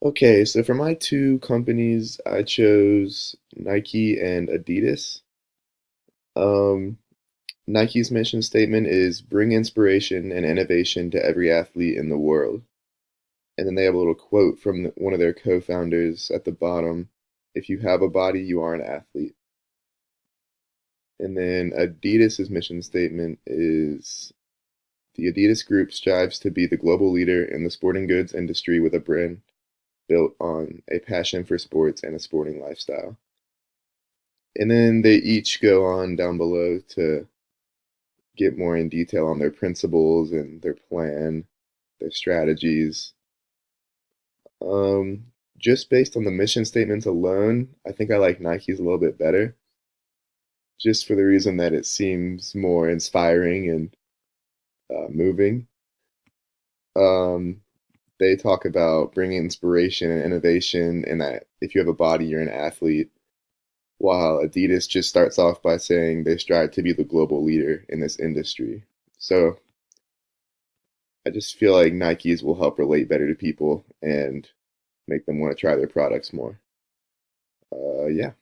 Okay, so for my two companies, I chose Nike and Adidas. Um, Nike's mission statement is bring inspiration and innovation to every athlete in the world. And then they have a little quote from one of their co-founders at the bottom. If you have a body, you are an athlete. And then Adidas's mission statement is the Adidas Group strives to be the global leader in the sporting goods industry with a brand built on a passion for sports and a sporting lifestyle. And then they each go on down below to get more in detail on their principles and their plan, their strategies. Um, just based on the mission statements alone, I think I like Nike's a little bit better, just for the reason that it seems more inspiring and moving. Um, they talk about bringing inspiration and innovation, and that if you have a body, you're an athlete. While Adidas just starts off by saying they strive to be the global leader in this industry. So I just feel like Nikes will help relate better to people and make them want to try their products more. Yeah.